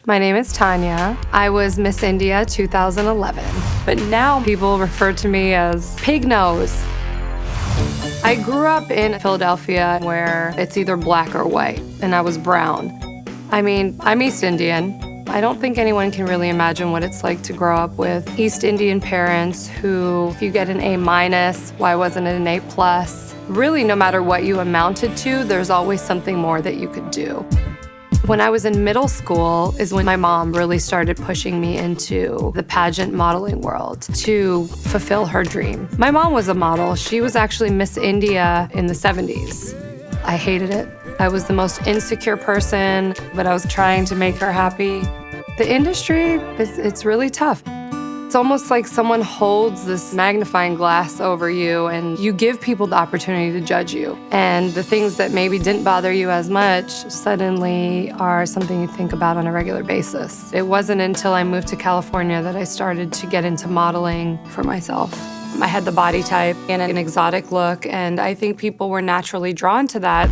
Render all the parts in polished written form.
My name is Tanya. I was Miss India 2011, but now people refer to me as Pig Nose. I grew up in Philadelphia where it's either black or white, and I was brown. I mean, I'm East Indian. I don't think anyone can really imagine what it's like to grow up with East Indian parents who, if you get an A-, why wasn't it an A+? Really, no matter what you amounted to, there's always something more that you could do. When I was in middle school is when my mom really started pushing me into the pageant modeling world to fulfill her dream. My mom was a model. She was actually Miss India in the 70s. I hated it. I was the most insecure person, but I was trying to make her happy. The industry, it's really tough. It's almost like someone holds this magnifying glass over you and you give people the opportunity to judge you. And the things that maybe didn't bother you as much suddenly are something you think about on a regular basis. It wasn't until I moved to California that I started to get into modeling for myself. I had the body type and an exotic look, and I think people were naturally drawn to that.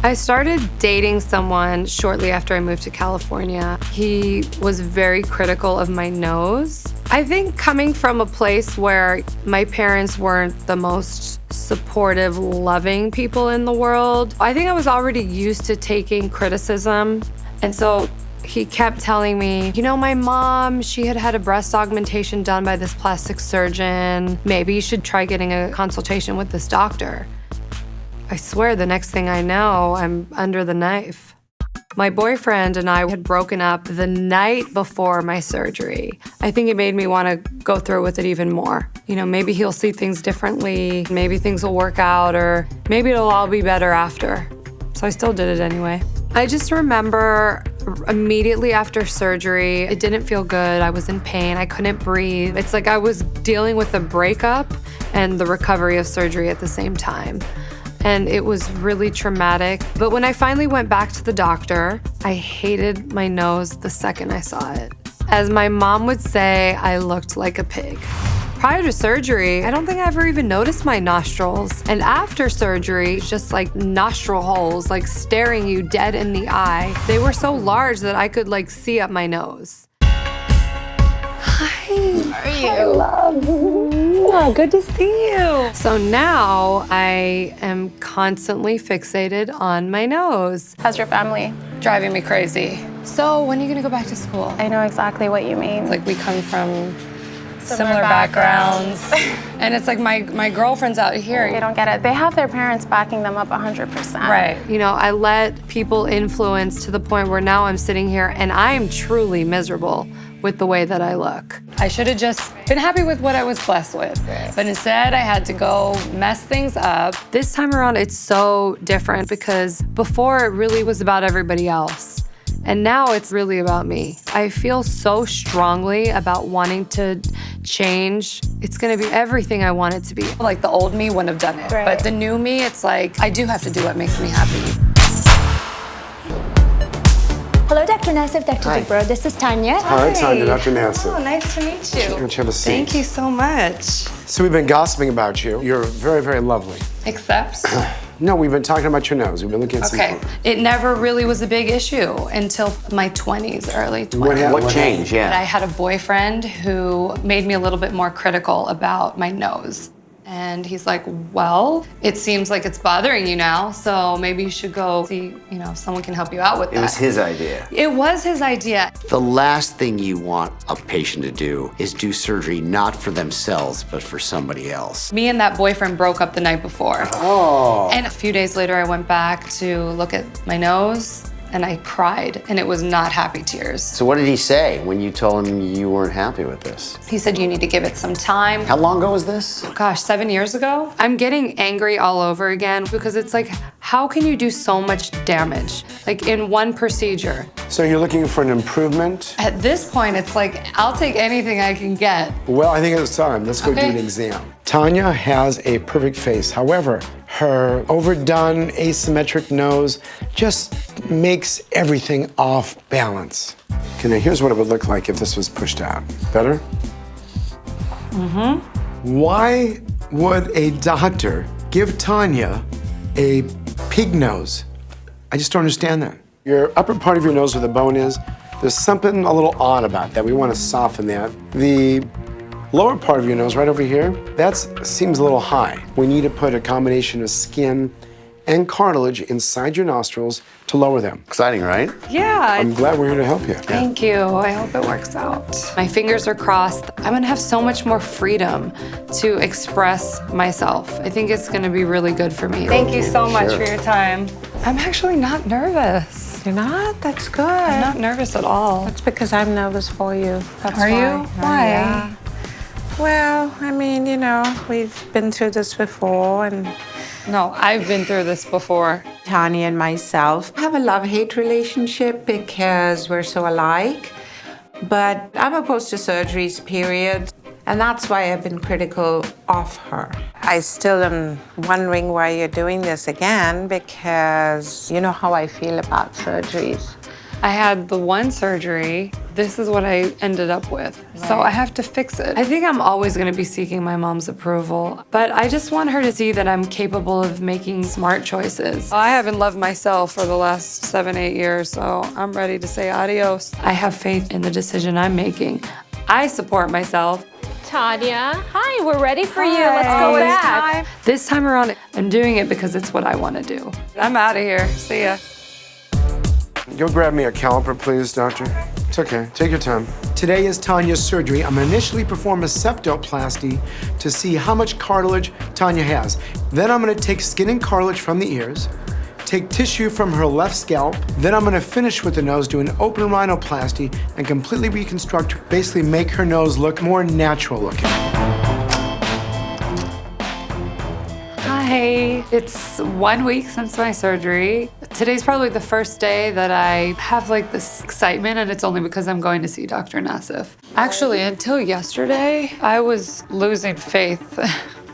I started dating someone shortly after I moved to California. He was very critical of my nose. I think coming from a place where my parents weren't the most supportive, loving people in the world, I think I was already used to taking criticism. And so he kept telling me, you know, my mom, she had a breast augmentation done by this plastic surgeon. Maybe you should try getting a consultation with this doctor. I swear the next thing I know, I'm under the knife. My boyfriend and I had broken up the night before my surgery. I think it made me want to go through with it even more. You know, maybe he'll see things differently, maybe things will work out, or maybe it'll all be better after. So I still did it anyway. I just remember immediately after surgery, it didn't feel good. I was in pain. I couldn't breathe. It's like I was dealing with a breakup and the recovery of surgery at the same time. And it was really traumatic. But when I finally went back to the doctor, I hated my nose the second I saw it. As my mom would say, I looked like a pig. Prior to surgery, I don't think I ever even noticed my nostrils. And after surgery, just like nostril holes, like staring you dead in the eye. They were so large that I could like see up my nose. Hi. How are you? I love you. Good to see you. So now I am constantly fixated on my nose. How's your family? Driving me crazy. So when are you gonna go back to school? I know exactly what you mean. Like we come from similar backgrounds. And it's like my girlfriend's out here. They don't get it. They have their parents backing them up 100%. Right. You know, I let people influence to the point where now I'm sitting here and I'm truly miserable with the way that I look. I should have just been happy with what I was blessed with. But instead, I had to go mess things up. This time around, it's so different because before it really was about everybody else. And now it's really about me. I feel so strongly about wanting to change. It's gonna be everything I want it to be. Like the old me wouldn't have done it. Right. But the new me, it's like, I do have to do what makes me happy. Hello, Dr. Nassif, Dr. Dubrow. This is Tanya. Hi, Tanya, Dr. Nassif. Oh, nice to meet you. Why don't you have a seat? Thank you so much. So we've been gossiping about you. You're very, very lovely. Except? No, we've been talking about your nose. We've been looking at some. Okay, it never really was a big issue until my 20s, early 20s. What changed? I had a boyfriend who made me a little bit more critical about my nose. And he's like, well, it seems like it's bothering you now, so maybe you should go see, you know, if someone can help you out with that. It was his idea. It was his idea. The last thing you want a patient to do is do surgery not for themselves, but for somebody else. Me and that boyfriend broke up the night before. Oh. And a few days later, I went back to look at my nose, and I cried, and it was not happy tears. So what did he say when you told him you weren't happy with this? He said, you need to give it some time. How long ago was this? Gosh, 7 years ago? I'm getting angry all over again because it's like, how can you do so much damage? Like in one procedure. So you're looking for an improvement? At this point, it's like, I'll take anything I can get. Well, I think it's time. Let's go do an exam. Tanya has a perfect face. However, her overdone, asymmetric nose just makes everything off balance. Okay, now here's what it would look like if this was pushed out. Better? Mm-hmm. Why would a doctor give Tanya a pig nose? I just don't understand that. Your upper part of your nose where the bone is, There's something a little odd about that. We want to soften that. The lower part of your nose, right over here, that seems a little high. We need to put a combination of skin and cartilage inside your nostrils to lower them. Exciting, right? Yeah. I'm glad we're here to help you. Thank you. I hope it works out. My fingers are crossed. I'm gonna have so much more freedom to express myself. I think it's gonna be really good for me. Thank you so much for your time. I'm actually not nervous. You're not? That's good. I'm not nervous at all. That's because I'm nervous for you. That's Are why. you? Why? Yeah. Well, I mean, you know, we've been through this before, and No, I've been through this before. Tanya and myself have a love-hate relationship because we're so alike. But I'm opposed to surgeries, period. And that's why I've been critical of her. I still am wondering why you're doing this again, because you know how I feel about surgeries. I had the one surgery. This is what I ended up with. So I have to fix it. I think I'm always gonna be seeking my mom's approval, but I just want her to see that I'm capable of making smart choices. I haven't loved myself for the last 7-8 years, so I'm ready to say adios. I have faith in the decision I'm making. I support myself. Tanya, hi, we're ready for you. Let's go back. This time around, I'm doing it because it's what I wanna do. I'm out of here, see ya. You'll grab me a caliper, please, doctor. It's okay, take your time. Today is Tanya's surgery. I'm gonna initially perform a septoplasty to see how much cartilage Tanya has. Then I'm gonna take skin and cartilage from the ears, take tissue from her left scalp. Then I'm gonna finish with the nose, do an open rhinoplasty, and completely reconstruct, basically make her nose look more natural looking. Hi, it's 1 week since my surgery. Today's probably the first day that I have like this excitement, and it's only because I'm going to see Dr. Nassif. Actually, until yesterday, I was losing faith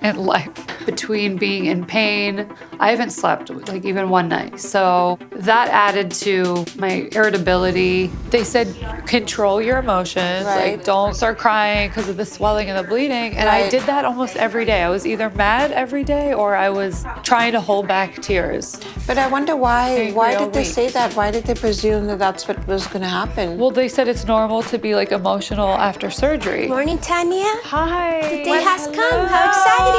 in life. Between being in pain, I haven't slept like even one night. So that added to my irritability. They said, control your emotions, like don't start crying because of the swelling and the bleeding. And I did that almost every day. I was either mad every day or I was trying to hold back tears. But I wonder why did they say that? Why did they presume that that's what was going to happen? Well, they said it's normal to be like emotional after surgery. Morning, Tanya. Hi. The day has come. How exciting.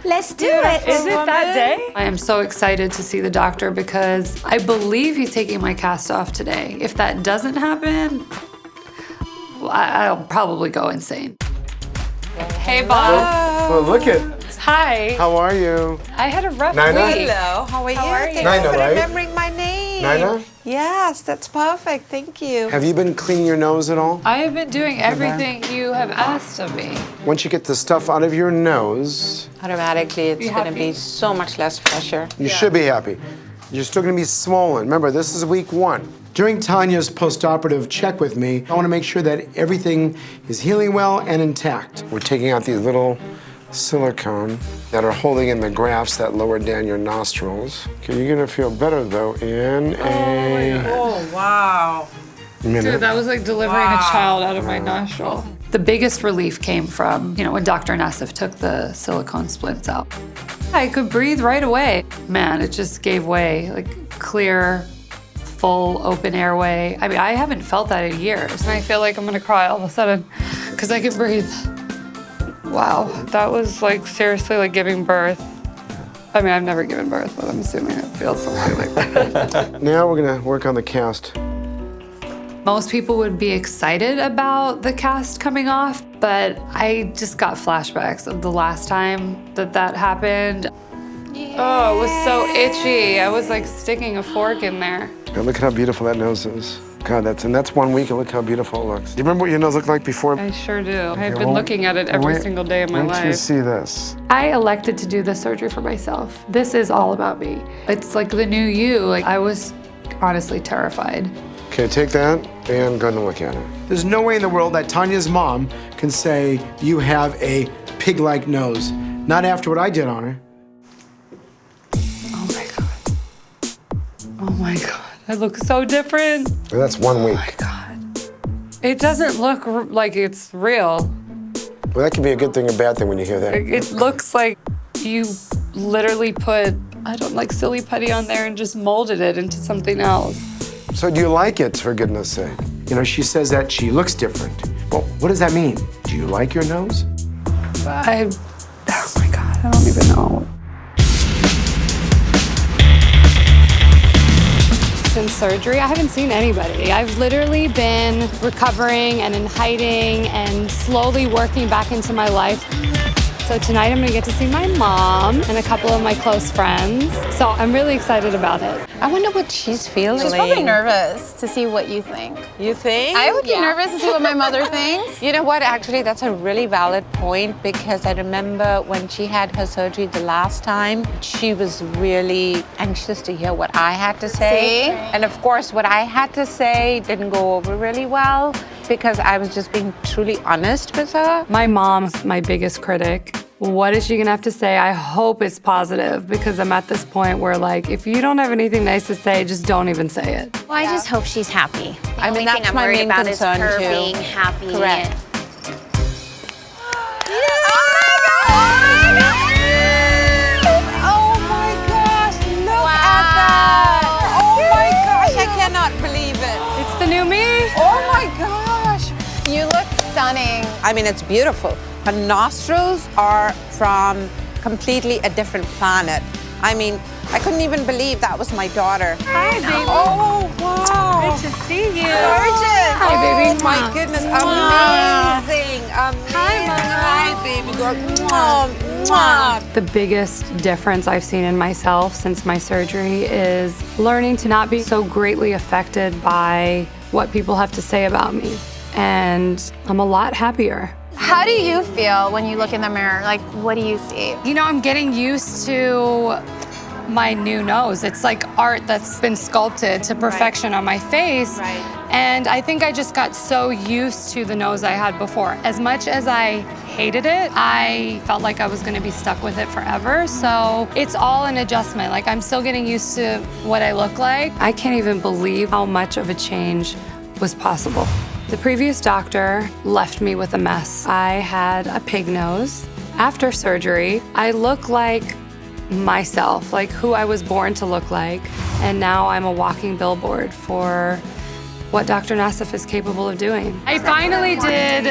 Let's do it. Is it that day? I am so excited to see the doctor because I believe he's taking my cast off today. If that doesn't happen, I'll probably go insane. Hey, boss. Oh, look it. Hi. How are you? I had a rough Nina? week. Hello, how are you? Thank Nina, you for right? remembering my name. Nina? Yes, that's perfect. Thank you. Have you been cleaning your nose at all? I have been doing everything you have asked of me. Once you get the stuff out of your nose, Automatically, it's going to be so much less pressure. you should be happy. You're still gonna be swollen. Remember, this is week 1. During Tanya's postoperative check with me, I wanna make sure that everything is healing well and intact. We're taking out these little silicone that are holding in the grafts that lower down your nostrils. Okay, you're gonna feel better though in Oh, wow. minute. Dude, that was like delivering a child out of my nostril. The biggest relief came from, when Dr. Nassif took the silicone splints out. I could breathe right away. Man, it just gave way, like clear, full, open airway. I mean, I haven't felt that in years. And I feel like I'm gonna cry all of a sudden because I can breathe. Wow, that was like seriously like giving birth. I mean, I've never given birth, but I'm assuming it feels something like that. Now we're gonna work on the cast. Most people would be excited about the cast coming off, but I just got flashbacks of the last time that happened. Oh, it was so itchy. I was like sticking a fork in there. God, look at how beautiful that nose is. God, that's 1 week, and look how beautiful it looks. Do you remember what your nose looked like before? I sure do. I've been looking at it every single day of my Wait life. till you see this. I elected to do this surgery for myself. This is all about me. It's like the new you. Like I was honestly terrified. Okay, take that and go and look at it. There's no way in the world that Tanya's mom can say you have a pig-like nose. Not after what I did on her. Oh my God. Oh my God. I look so different. Well, that's 1 week. Oh my God. It doesn't look like it's real. Well, that can be a good thing or bad thing when you hear that. It looks like you literally put, like silly putty on there and just molded it into something else. So do you like it, for goodness sake? You know, she says that she looks different. Well, what does that mean? Do you like your nose? Oh my God, I don't even know. Since surgery, I haven't seen anybody. I've literally been recovering and in hiding and slowly working back into my life. So tonight I'm gonna get to see my mom and a couple of my close friends. So I'm really excited about it. I wonder what she's feeling. She's probably nervous to see what you think. You think? I would be nervous to see what my mother thinks. You know what, actually, that's a really valid point because I remember when she had her surgery the last time, she was really anxious to hear what I had to say. See? And of course, what I had to say didn't go over really well because I was just being truly honest with her. My mom's my biggest critic. What is she gonna have to say? I hope it's positive because I'm at this point where like, if you don't have anything nice to say, just don't even say it. Well, I just hope she's happy. The I only mean, thing that's I'm my worried main about is concern, her too. being happy. Correct. Oh my gosh, look at that! Oh my gosh, I cannot believe it. It's the new me. Oh my gosh. You look stunning. I mean, it's beautiful. Her nostrils are from completely a different planet. I mean, I couldn't even believe that was my daughter. Hi, baby. Oh, wow. Good to see you. Gorgeous. Hi, baby. Oh my goodness, amazing. Amazing. Hi, baby girl. Mwah, mwah. The biggest difference I've seen in myself since my surgery is learning to not be so greatly affected by what people have to say about me. And I'm a lot happier. How do you feel when you look in the mirror? Like, what do you see? You know, I'm getting used to my new nose. It's like art that's been sculpted to perfection on my face. Right. And I think I just got so used to the nose I had before. As much as I hated it, I felt like I was gonna be stuck with it forever. So it's all an adjustment. Like, I'm still getting used to what I look like. I can't even believe how much of a change was possible. The previous doctor left me with a mess. I had a pig nose. After surgery, I look like myself, like who I was born to look like. And now I'm a walking billboard for what Dr. Nassif is capable of doing. I finally did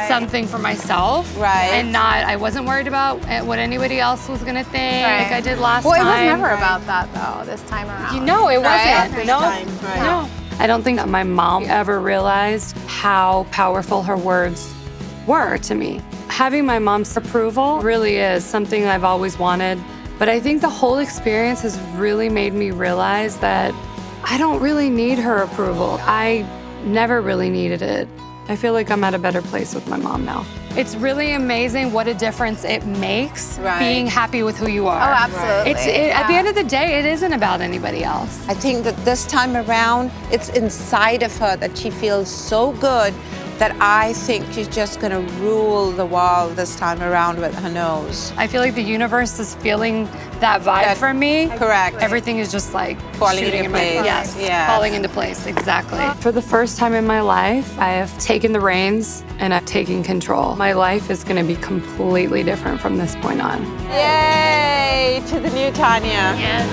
something for myself. Right. And I wasn't worried about what anybody else was gonna think like I did last Well, time. it was never about that, though, this time around. You know, it wasn't. This No. time, right. No. I don't think that my mom ever realized how powerful her words were to me. Having my mom's approval really is something I've always wanted, but I think the whole experience has really made me realize that I don't really need her approval. I never really needed it. I feel like I'm at a better place with my mom now. It's really amazing what a difference it makes being happy with who you are. Oh, absolutely. At the end of the day, it isn't about anybody else. I think that this time around, it's inside of her that she feels so good that I think she's just gonna rule the world this time around with her nose. I feel like the universe is feeling that vibe from me. Correct. Everything is just like Falling shooting into in my place. yes, Yeah. falling into place, exactly. For the first time in my life, I have taken the reins and I've taken control. My life is gonna be completely different from this point on. Yay to the new Tanya. Yes.